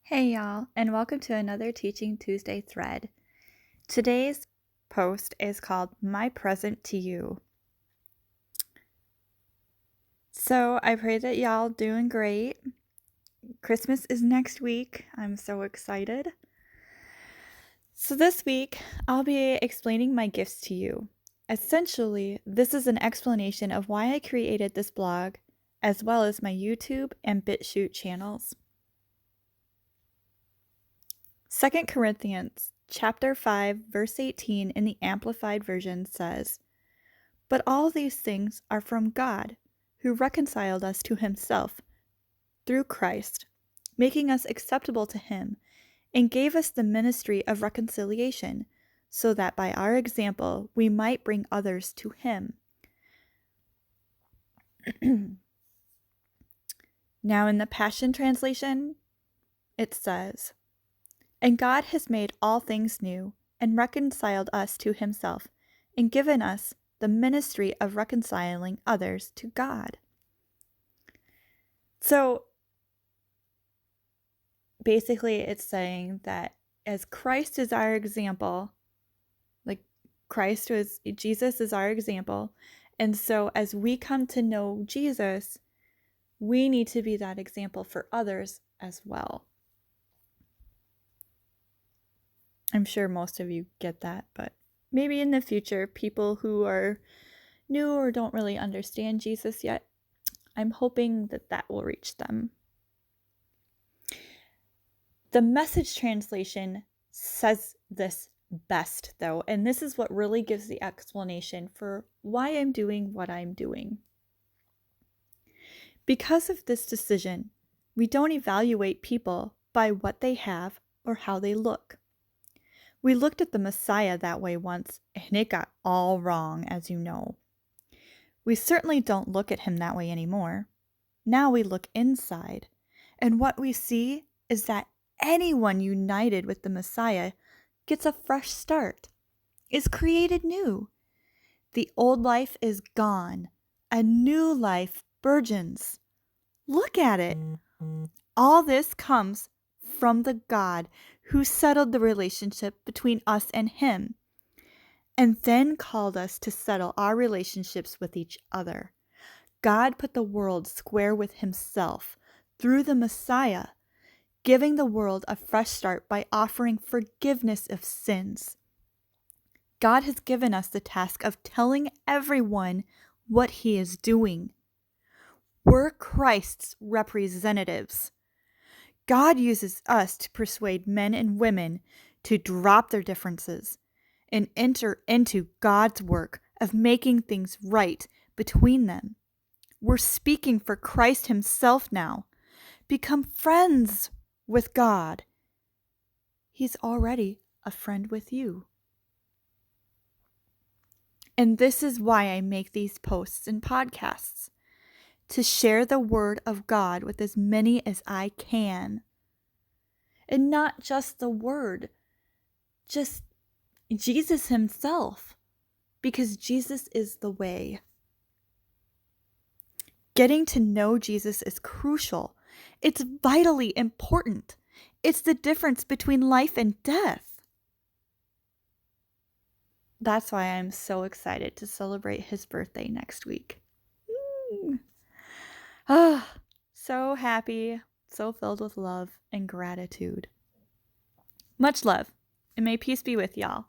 Hey y'all, and welcome to another Teaching Tuesday thread. Today's post is called My Present to You. So I pray that y'all doing great. Christmas is next week. I'm so excited. So this week, I'll be explaining my gifts to you. Essentially, this is an explanation of why I created this blog, as well as my YouTube and BitChute channels. 2 Corinthians chapter 5, verse 18 in the Amplified Version says, "But all these things are from God, who reconciled us to himself through Christ, making us acceptable to him, and gave us the ministry of reconciliation, so that by our example we might bring others to him." Now in the Passion Translation, it says, "And God has made all things new, and reconciled us to himself, and given us the ministry of reconciling others to God." So basically, it's saying that as Christ is our example, like Jesus is our example, and so as we come to know Jesus, we need to be that example for others as well. I'm sure most of you get that, but maybe in the future, people who are new or don't really understand Jesus yet, I'm hoping that that will reach them. The Message translation says this best, though, and this is what really gives the explanation for why I'm doing what I'm doing. Because of this decision, we don't evaluate people by what they have or how they look. We looked at the Messiah that way once, and it got all wrong, as you know. We certainly don't look at him that way anymore. Now we look inside, and what we see is that anyone united with the Messiah gets a fresh start, is created new. The old life is gone. A new life burgeons. Look at it. All this comes from the God who settled the relationship between us and him, and then called us to settle our relationships with each other. God put the world square with himself through the Messiah, giving the world a fresh start by offering forgiveness of sins. God has given us the task of telling everyone what he is doing. We're Christ's representatives. God uses us to persuade men and women to drop their differences and enter into God's work of making things right between them. We're speaking for Christ himself now. Become friends with God. He's already a friend with you. And this is why I make these posts and podcasts, to share the word of God with as many as I can. And not just the word, just Jesus himself, because Jesus is the way. Getting to know Jesus is crucial. It's vitally important. It's the difference between life and death. That's why I'm so excited to celebrate his birthday next week. So happy, so filled with love and gratitude. Much love, and may peace be with y'all.